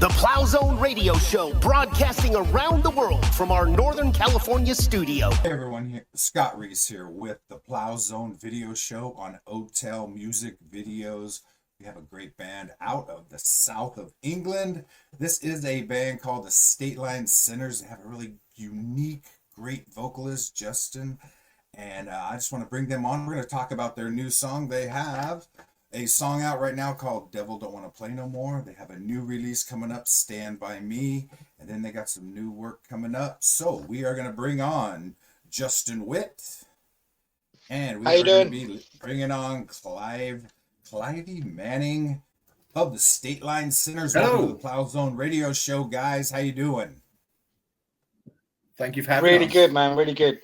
The Plowzone Video Show, broadcasting around the world from our Northern California studio. Hey everyone, here Scott Reese here with the Plowzone Video Show on OTEL Music Videos. We have a great band out of the south of England. This is a band called the Stateline Sinners. They have a really unique, great vocalist, Justin, and I just want to bring them on. We're going to talk about their new song. They have a song out right now called Devil Don't Want to Play No More. They have a new release coming up, Stand By Me, and then they got some new work coming up. So we are going to bring on Justin Witt, and we are going to be bringing on Clivey Manning of the Stateline Sinners. Hello. Welcome to the Plowzone Radio Show, guys. How you doing? Thank you for having us. Really good, man. Really good.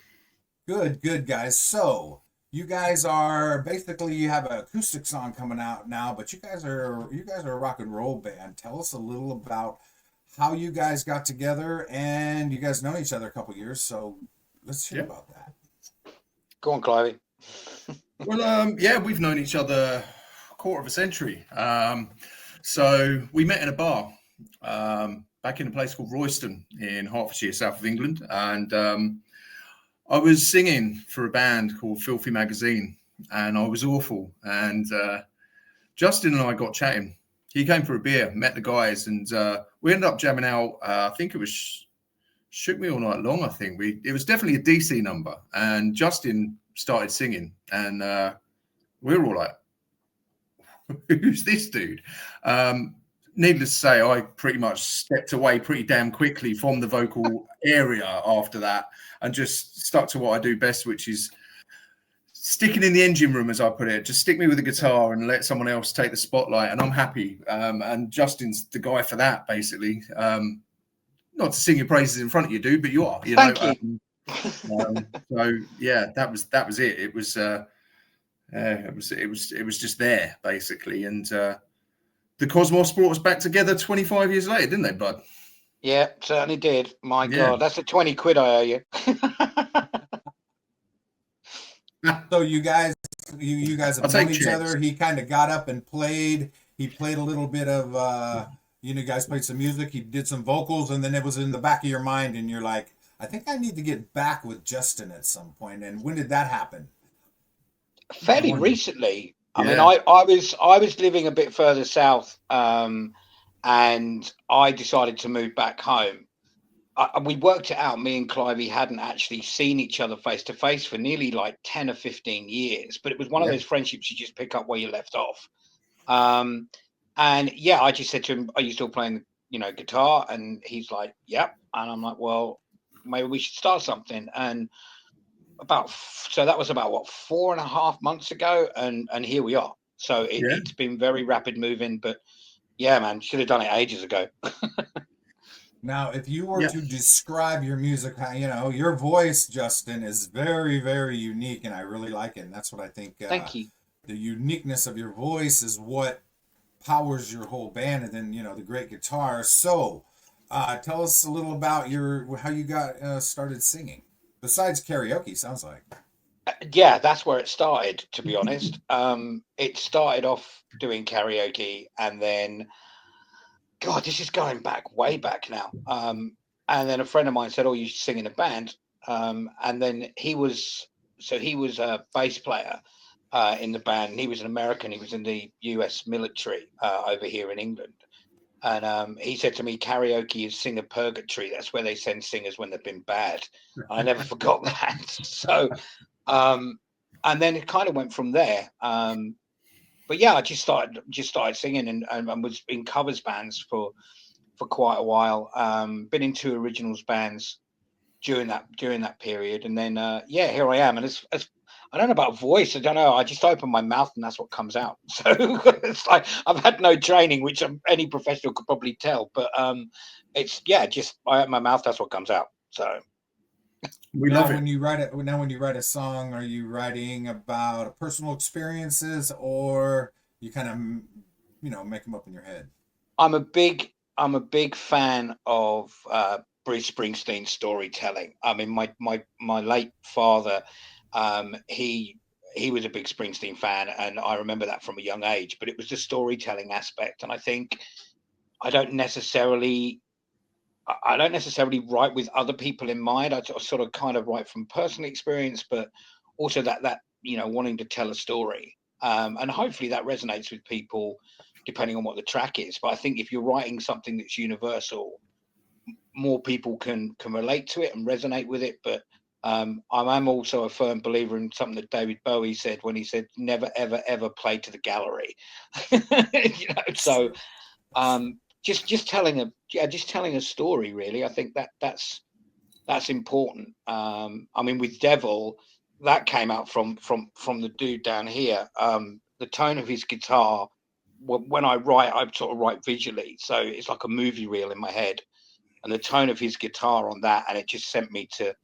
Good, guys. So you guys are basically, you have an acoustic song coming out now, but you guys are a rock and roll band. Tell us a little about how you guys got together, and you guys known each other a couple years, so let's hear about that. Go on, Clivey. Well, yeah, we've known each other a quarter of a century. So we met in a bar back in a place called Royston in Hertfordshire, south of England, and I was singing for a band called Filthy Magazine, and I was awful. And Justin and I got chatting. He came for a beer, met the guys, and we ended up jamming out. I think it was Shook Me All Night Long. I think it was definitely a DC number. And Justin started singing, and we were all like, "Who's this dude?" Needless to say, I pretty much stepped away pretty damn quickly from the vocal area after that, and just stuck to what I do best, which is sticking in the engine room, as I put it. Just stick me with the guitar and let someone else take the spotlight, and I'm happy. And Justin's the guy for that, basically. Not to sing your praises in front of you, dude, but you are. Thank you. So yeah, that was it. It was just there, basically, and the Cosmos brought us back together 25 years later, didn't they, bud? Yeah, certainly did. My God, that's the 20 quid I owe you. So you guys have known each other. He kind of got up and played. He played a little bit of, you guys played some music. He did some vocals, and then it was in the back of your mind, and you're like, I think I need to get back with Justin at some point. And when did that happen? Fairly recently. I mean, I was living a bit further south, and I decided to move back home. We worked it out. Me and Clivey hadn't actually seen each other face to face for nearly like 10 or 15 years, but it was one of those friendships you just pick up where you left off. And yeah, I just said to him, "Are you still playing, guitar?" And he's like, "Yep." And I'm like, "Well, maybe we should start something." And so that was about 4.5 months ago, and here we are. So it's been very rapid moving, but yeah, man, should have done it ages ago. Now, if you were to describe your music, your voice, Justin, is very, very unique, and I really like it. And that's what I think. Thank you. The uniqueness of your voice is what powers your whole band, and then the great guitar. So, tell us a little about how you got started singing. Besides karaoke, sounds like. Yeah, that's where it started, to be honest. It started off doing karaoke, and then, God, this is going way back now. And then a friend of mine said, "Oh, you should sing in a band." And then he was a bass player in the band. He was an American. He was in the US military over here in England. And he said to me, "Karaoke is singer purgatory. That's where they send singers when they've been bad." I never forgot that. So, and then it kind of went from there. But yeah, I just started singing and was in covers bands for quite a while. Been in 2 originals bands during that period, and then here I am. And it's I don't know about voice. I don't know. I just open my mouth and that's what comes out. So it's like I've had no training, which any professional could probably tell. But it's just I open my mouth, that's what comes out. So we love it. When you write a song, are you writing about personal experiences, or you kind of make them up in your head? I'm a big fan of Bruce Springsteen's storytelling. I mean, my late father. He was a big Springsteen fan, and I remember that from a young age, but it was the storytelling aspect. And I think I don't necessarily write with other people in mind. I sort of kind of write from personal experience, but also that wanting to tell a story, and hopefully that resonates with people depending on what the track is. But I think if you're writing something that's universal, more people can relate to it and resonate with it. But I am also a firm believer in something that David Bowie said when he said, "Never, ever, ever play to the gallery." So just telling a story, really. I think that's important. I mean, with Devil, that came out from the dude down here. The tone of his guitar, when I write, I sort of write visually, so it's like a movie reel in my head, and the tone of his guitar on that, and it just sent me to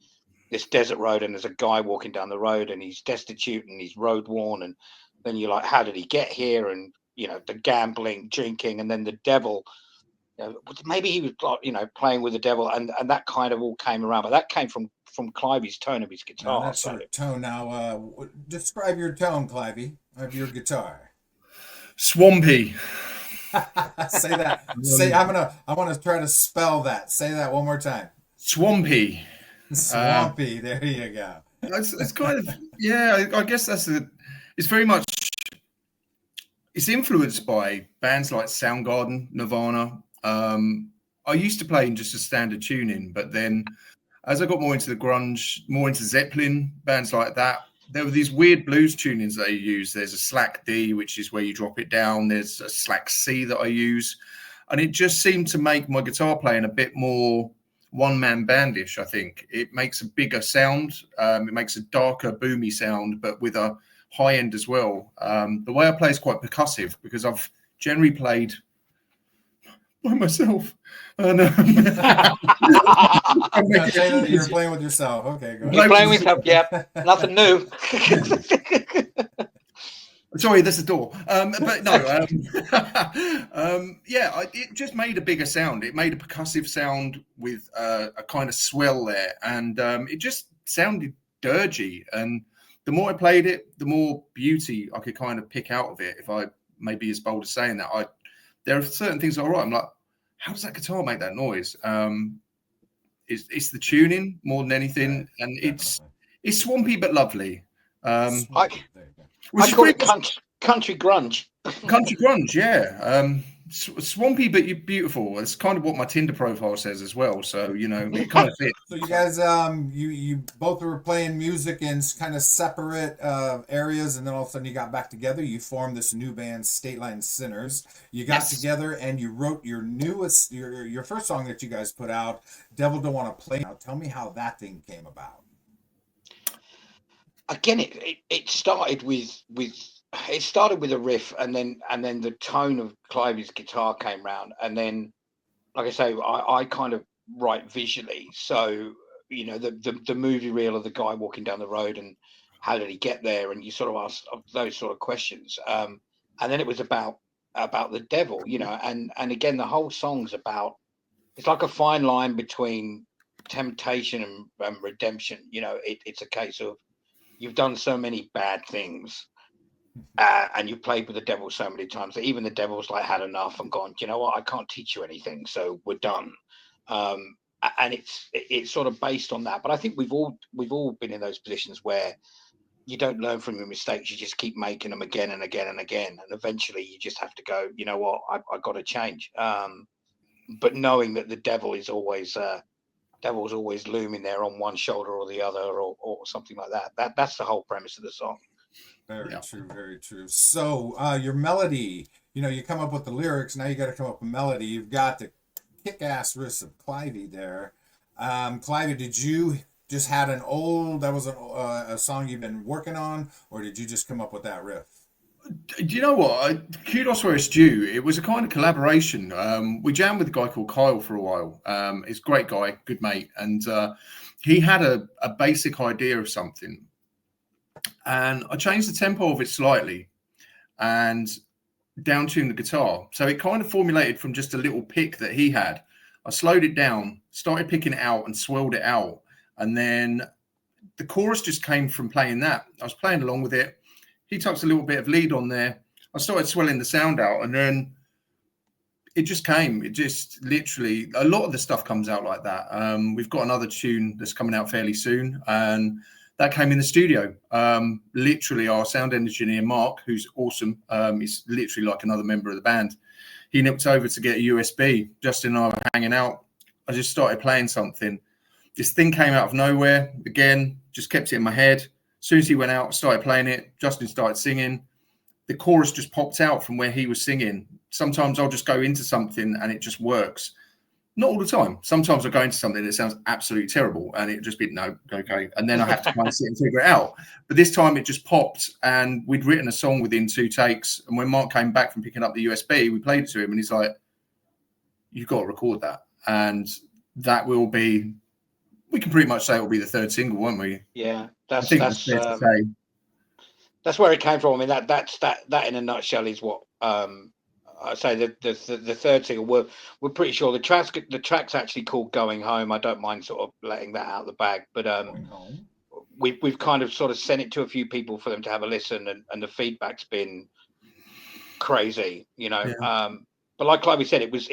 this desert road, and there's a guy walking down the road, and he's destitute and he's road worn, and then you're like, how did he get here? And the gambling, drinking, and then the devil. Maybe he was playing with the devil, and that kind of all came around, but that came from Clivey's tone of his guitar. Now that's your tone. Now, describe your tone, Clivey, of your guitar. Swampy. Say that. I want to try to spell that. Say that one more time. Swampy. Swampy. There you go. It's kind of, yeah. I guess it's very much. It's influenced by bands like Soundgarden, Nirvana. I used to play in just a standard tuning, but then as I got more into the grunge, more into Zeppelin, bands like that, there were these weird blues tunings that I use. There's a slack D, which is where you drop it down. There's a slack C that I use. And it just seemed to make my guitar playing a bit more one-man bandish, I think. It makes a bigger sound. It makes a darker, boomy sound, but with a high end as well. The way I play is quite percussive because I've generally played by myself. And, you're playing with yourself. Okay, go ahead. You're playing with yourself, yeah. Nothing new. Sorry, there's a door. But no, it just made a bigger sound. It made a percussive sound with a kind of swell there, and it just sounded dirgy. And the more I played it, the more beauty I could kind of pick out of it. If I may be as bold as saying that, there are certain things all right. I'm like, how does that guitar make that noise? It's the tuning more than anything, and it's swampy but lovely. I call it country grunge. Country grunge, yeah. Swampy but beautiful. It's kind of what my Tinder profile says as well. So it kind of fits. So you guys, you both were playing music in kind of separate areas, and then all of a sudden you got back together. You formed this new band, Stateline Sinners. You got together and you wrote your newest, your first song that you guys put out, "Devil Don't Want to Play." Now, tell me how that thing came about. Again, it started with a riff, and then the tone of Clivey's guitar came round, and then, like I say, I kind of write visually. So the movie reel of the guy walking down the road, and how did he get there, and you sort of ask those sort of questions. And then it was about the devil, and again the whole song's about, it's like a fine line between temptation and redemption. It's a case of, you've done so many bad things, and you've played with the devil so many times that even the devil's like had enough and gone, you know what, I can't teach you anything, so we're done. And it's sort of based on that. But I think we've all been in those positions where you don't learn from your mistakes, you just keep making them again and again and again, and eventually you just have to go, you know what, I got to change. But knowing that the devil is always devil's always looming there on one shoulder or the other, or something like that. That's the whole premise of the song. Very true, very true. So your melody, you come up with the lyrics, now you got to come up with melody. You've got the kick-ass riffs of Clivey there. Clivey, did you just had that was a song you've been working on, or did you just come up with that riff? Do you know what? Kudos where it's due. It was a kind of collaboration. We jammed with a guy called Kyle for a while. He's a great guy, good mate. And he had a basic idea of something. And I changed the tempo of it slightly and down-tuned the guitar. So it kind of formulated from just a little pick that he had. I slowed it down, started picking it out and swelled it out. And then the chorus just came from playing that. I was playing along with it. He tucks a little bit of lead on there. I started swelling the sound out, and then it just came. It just literally, a lot of the stuff comes out like that. We've got another tune that's coming out fairly soon, and that came in the studio. Literally, our sound engineer Mark, who's awesome, is literally like another member of the band. He nipped over to get a USB. Justin and I were hanging out. I just started playing something. This thing came out of nowhere. Again, just kept it in my head. As soon as he went out, started playing it. Justin started singing. The chorus just popped out from where he was singing. Sometimes I'll just go into something and it just works. Not all the time. Sometimes I go into something that sounds absolutely terrible and it just be, no, okay. And then I have to try and sit and figure it out. But this time it just popped, and we'd written a song within 2 takes. And when Mark came back from picking up the USB, we played it to him and he's like, you've got to record that. And that will be, we can pretty much say it will be the 3rd single, won't we? Yeah, that's fair to say. That's where it came from. I mean, that in a nutshell is what I say. The 3rd single, we're pretty sure the track's actually called "Going Home." I don't mind sort of letting that out of the bag, but we've kind of sort of sent it to a few people for them to have a listen, and the feedback's been crazy, you know. Yeah. But like Clive said, it was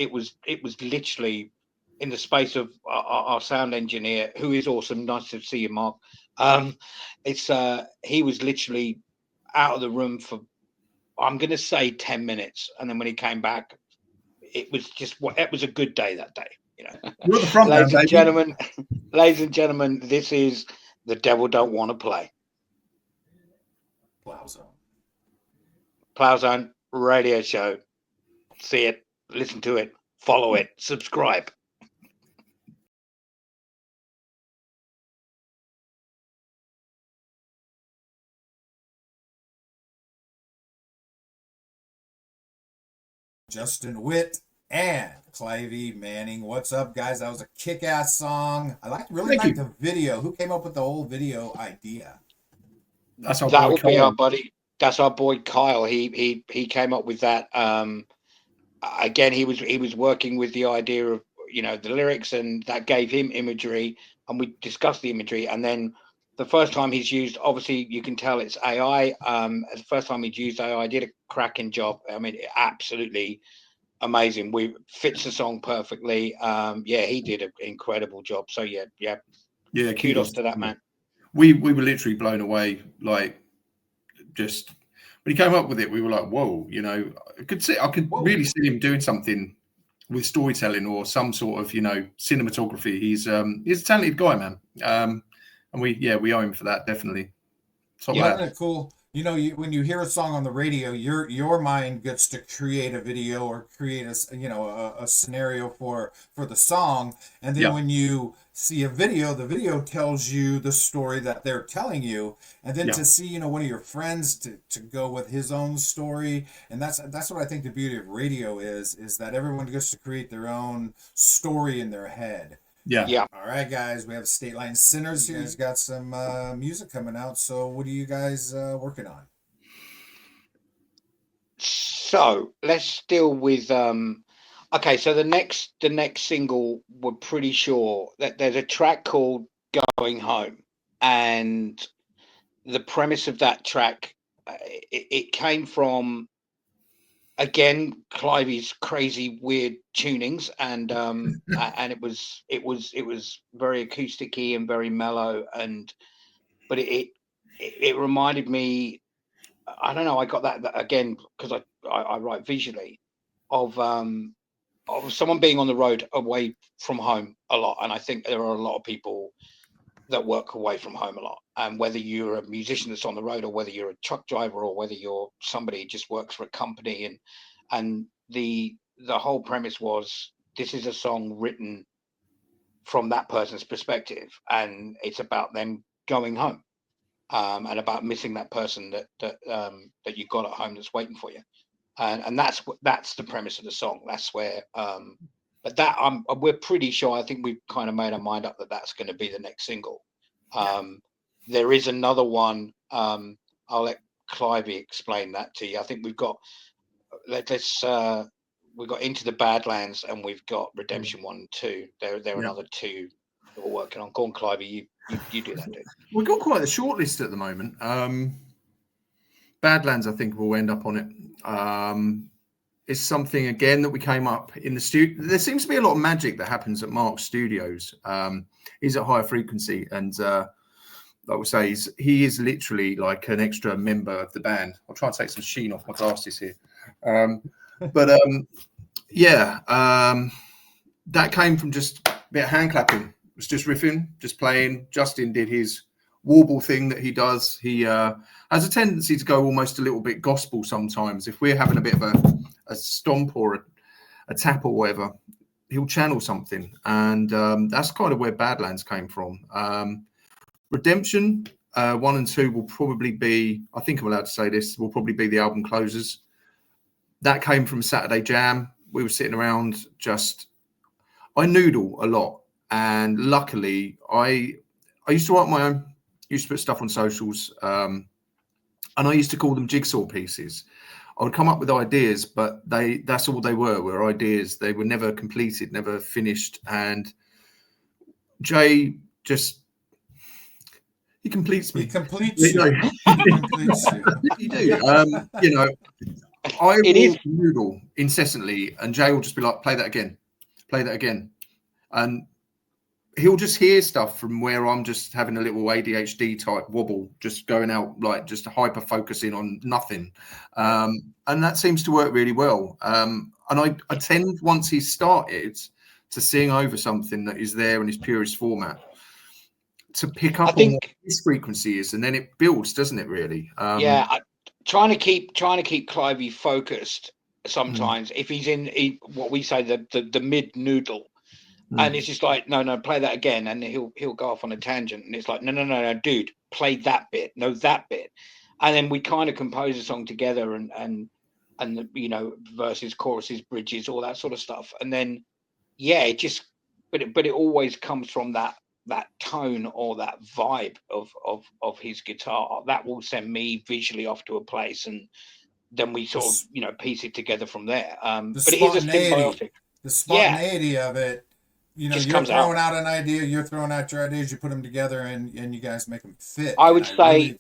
literally in the space of our sound engineer, who is awesome. Nice to see you, Mark. He was literally out of the room for, I'm going to say 10 minutes. And then when he came back, it was a good day that day. You know, you're the front man, ladies and gentlemen, this is The Devil Don't Want to Play. Plowzone Radio Show. See it, listen to it, follow it, subscribe. Justin Witt and Clivey Manning. What's up, guys? That was a kick-ass song. I really liked the video. Who came up with the whole video idea? That's our boy would Kyle. Be our buddy. That's our boy Kyle. He came up with that. Again, he was working with the idea of, you know, the lyrics, and that gave him imagery, and we discussed the imagery. And then the first time he's used, obviously you can tell it's AI. The first time he'd used AI, did a cracking job. I mean, absolutely amazing. We fits the song perfectly. He did an incredible job. So yeah. Kudos to that man. We were literally blown away. Like, just when he came up with it, we were like, whoa, you know, I could really see him doing something with storytelling or some sort of, you know, cinematography. He's a talented guy, man. And we owe him for that, definitely. Isn't it cool? You know, when you hear a song on the radio, your mind gets to create a video or create a scenario for the song, and then when you see a video, the video tells you the story that they're telling you, and then to see, you know, one of your friends to go with his own story, and that's what I think the beauty of radio is that everyone gets to create their own story in their head. Yeah. All right, guys, we have Stateline Sinners here. He's got some music coming out. So what are you guys working on? So let's deal with okay, so the next single, we're pretty sure that there's a track called Going Home, and the premise of that track, it came from, again, Clivey's crazy weird tunings, and and it was very acoustic-y and very mellow, but it reminded me, I don't know, I got that again because I write visually of someone being on the road away from home a lot, and I think there are a lot of people that work away from home a lot, and whether you're a musician that's on the road, or whether you're a truck driver, or whether you're somebody who just works for a company, and the whole premise was, this is a song written from that person's perspective, and it's about them going home, and about missing that person that you got at home that's waiting for you, and that's the premise of the song. That's where but that we're pretty sure, I think we've kind of made our mind up that that's going to be the next single. There is another one, I'll let Clivey explain that to you. I think we've got we've got Into the Badlands, and we've got Redemption 1 and 2. There are another 2 that we're working on. Go on, Clivey, you do that, dude. We've got quite a short list at the moment. Badlands, I think, will end up on it. is something again that we came up in the studio. There seems to be a lot of magic that happens at Mark's studios. He's at higher frequency, and like we say, he is literally like an extra member of the band. I'll try and take some sheen off my glasses here. That came from just a bit of hand clapping. It was just riffing, just playing. Justin did his warble thing that he does. He has a tendency to go almost a little bit gospel sometimes. If we're having a bit of a stomp or a tap or whatever, he'll channel something. And that's kind of where Badlands came from. Redemption 1 and 2 will probably be, I think I'm allowed to say this, will probably be the album closers. That came from Saturday Jam. We were sitting around I noodle a lot. And luckily, I used to write my own, used to put stuff on socials. And I used to call them jigsaw pieces. I would come up with ideas, but that's all they were ideas. They were never completed, never finished. And Jay he completes me. He completes you. He completes you. You do. I will noodle incessantly, and Jay will just be like, play that again. And he'll just hear stuff from where I'm just having a little ADHD type wobble, just going out, like just hyper focusing on nothing. And that seems to work really well. And I tend, once he's started, to sing over something that is there in his purest format, to pick up on what his frequency is, and then it builds, doesn't it? Really? Trying to keep Clivey focused sometimes. If he's in what we say the mid noodle, and it's just like no, play that again, and he'll go off on a tangent, and it's like no, dude, play that bit, that bit, and then we kind of compose a song together, and the, verses, choruses, bridges, all that sort of stuff, and then it just, but it always comes from that tone or that vibe of his guitar that will send me visually off to a place, and then we sort of piece it together from there. But it is a symbiotic. The spontaneity of it, you're throwing out an idea, you're throwing out your ideas, you put them together, and you guys make them fit. I would say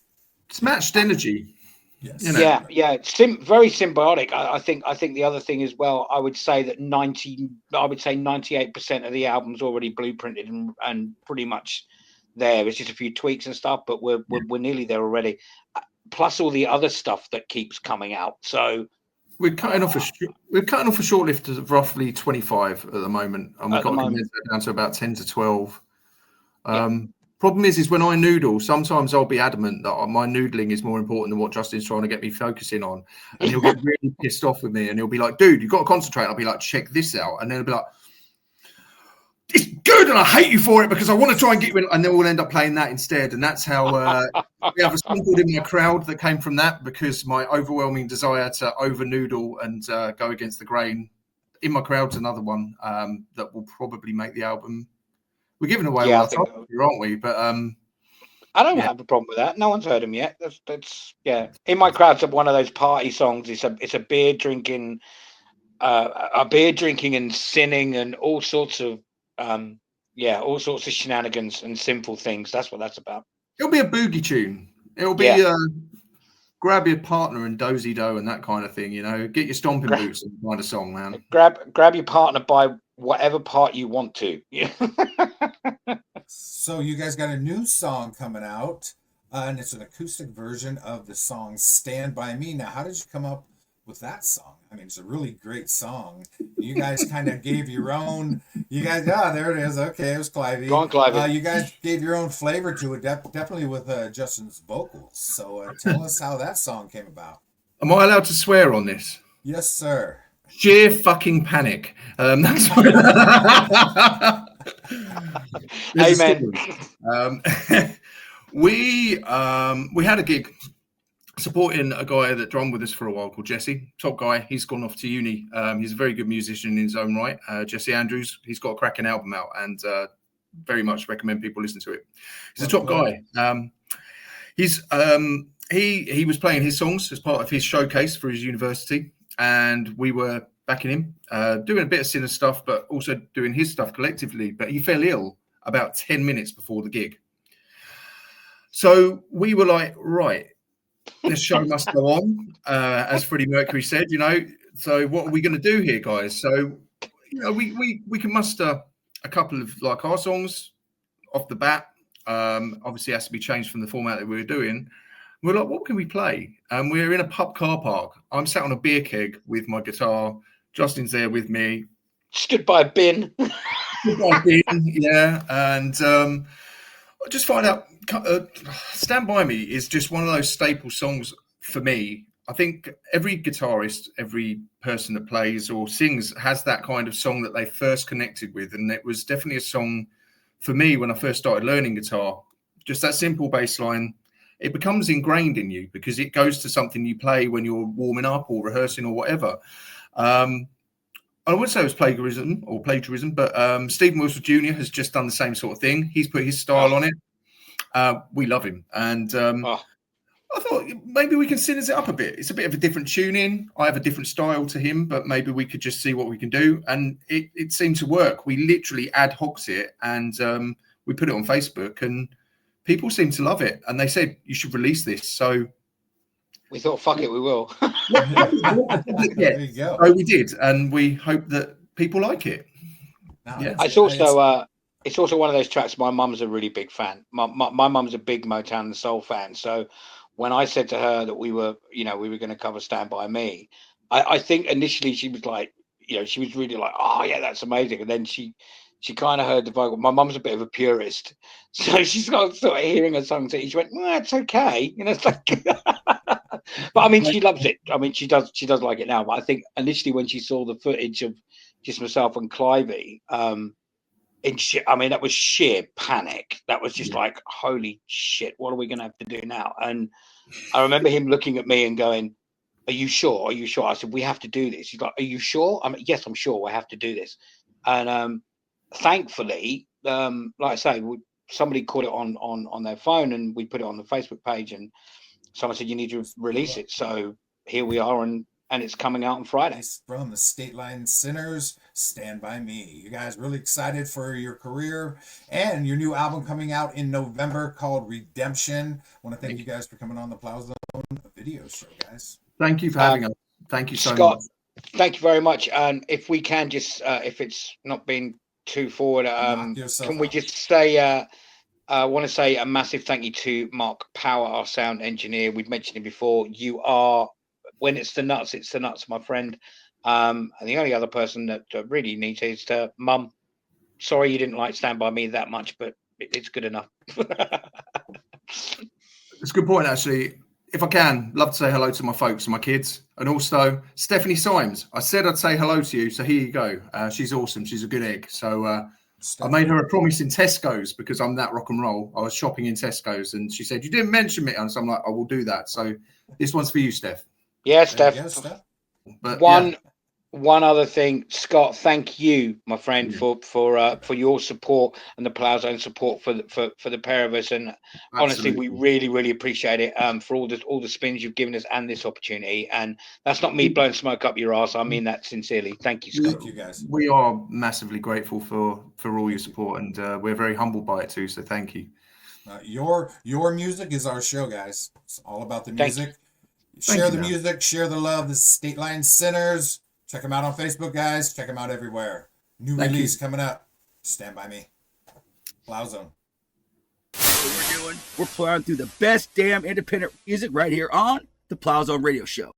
it's matched energy. Yes. Very symbiotic. I think the other thing as well, I would say that 98% of the album's already blueprinted and pretty much there. It's just a few tweaks and stuff, but we're nearly there already. Plus all the other stuff that keeps coming out. So we're cutting off a short list of roughly 25 at the moment, and we've got to condense that down to about 10 to 12. Problem is when I noodle, sometimes I'll be adamant that my noodling is more important than what Justin's trying to get me focusing on. And he'll get really pissed off with me, and he'll be like, dude, you've got to concentrate. I'll be like, check this out. And then he'll be like, it's good, and I hate you for it because I want to try and get you in. And then we'll end up playing that instead. And that's how we have a song called In My Crowd that came from that, because my overwhelming desire to over noodle and go against the grain. In My Crowd's another one that will probably make the album. We're giving away all our top here, aren't we? But I don't have a problem with that. No one's heard him yet. That's In My Crowd's one of those party songs. It's a beer drinking, and sinning and all sorts of shenanigans and sinful things. That's what that's about. It'll be a boogie tune. It'll be grab your partner and dozy do and that kind of thing. Get your stomping boots and find a song, man. Grab your partner by whatever part you want to. So you guys got a new song coming out, and it's an acoustic version of the song Stand By Me. Now, how did you come up with that song? I mean, it's a really great song. You guys kind of gave your own, there it is. Okay, it was Clivey. Go on, Clivey. You guys gave your own flavor to it, definitely with Justin's vocals. So tell us how that song came about. Am I allowed to swear on this? Yes, sir. Sheer fucking panic. That's Amen. We had a gig supporting a guy that drummed with us for a while called Jesse. Top guy. He's gone off to uni. He's a very good musician in his own right. Jesse Andrews. He's got a cracking album out, and very much recommend people listen to it. He's a top guy. He was playing his songs as part of his showcase for his university, and we were backing him, doing a bit of Sinner stuff, but also doing his stuff collectively. But he fell ill about 10 minutes before the gig. So we were like, right, this show must go on. As Freddie Mercury said, So what are we going to do here, guys? So, we can muster a couple of like our songs off the bat. Obviously, it has to be changed from the format that we were doing. We're like, what can we play? And we're in a pub car park. I'm sat on a beer keg with my guitar. Justin's there with me. Stood by a bin. Yeah, and I just find out Stand By Me is just one of those staple songs for me. I think every guitarist, every person that plays or sings has that kind of song that they first connected with. And it was definitely a song for me when I first started learning guitar. Just that simple bass line, it becomes ingrained in you because it goes to something you play when you're warming up or rehearsing or whatever. I would say it was plagiarism, but Stephen Wilson Jr. has just done the same sort of thing. He's put his style on it. We love him. And I thought maybe we can scissor it up a bit. It's a bit of a different tuning. I have a different style to him, but maybe we could just see what we can do. And it seemed to work. We literally ad hoc it and we put it on Facebook and people seem to love it. And they said, you should release this. So we thought, fuck it, we will. There you go. So we did. And we hope that people like it. No, Yeah. It's also one of those tracks. My mum's a really big fan. My mum's a big Motown and soul fan. So when I said to her that we were going to cover Stand By Me, I think initially she was like, she was really like, oh yeah, that's amazing. And then she kind of heard the vocal. My mum's a bit of a purist, so she's got sort of hearing a song. She went, well, it's okay, it's like. But I mean, she loves it. I mean, she does like it now. But I think initially when she saw the footage of just myself and Clivey, that was sheer panic. That was just like, holy shit, what are we going to have to do now? And I remember him looking at me and going, are you sure? Are you sure? I said, we have to do this. He's like, are you sure? I mean, yes, I'm sure. I have to do this. And thankfully, like I say, somebody caught it on their phone and we put it on the Facebook page and someone said, you need to release it. So here we are and it's coming out on Friday. From the Stateline Sinners, Stand By Me. You guys really excited for your career and your new album coming out in November called Redemption. I want to thank you guys for coming on the Plowzone Video Show, guys. Thank you for having us. Thank you so Scott, much. Thank you very much. And if we can just, if it's not been too forward, can we just say, I want to say a massive thank you to Mark Power, our sound engineer. We've mentioned him before. You are, when it's the nuts, my friend. And the only other person that really needs it is to Mum. Sorry you didn't like Stand By Me that much, but it's good enough. It's a good point, actually. If I can, love to say hello to my folks and my kids. And also, Stephanie Symes. I said I'd say hello to you, so here you go. She's awesome. She's a good egg. So I made her a promise in Tesco's because I'm that rock and roll. I was shopping in Tesco's and she said, you didn't mention me. And so I'm like, I will do that. So this one's for you, Steph. Yeah, Steph. But one other thing, Scott, thank you, my friend, for your support and the Plowzone support for the pair of us. And honestly, we really, really appreciate it for all the spins you've given us and this opportunity. And that's not me blowing smoke up your ass. I mean that sincerely. Thank you, Scott. Thank you, guys. We are massively grateful for all your support, and we're very humbled by it too. So thank you. Your music is our show, guys. It's all about the music. Share the music, share the love. This is Stateline Sinners. Check them out on Facebook, guys. Check them out everywhere. New release coming up. Stand By Me. Plowzone. What we're doing, we're plowing through the best damn independent music right here on the Plowzone Radio Show.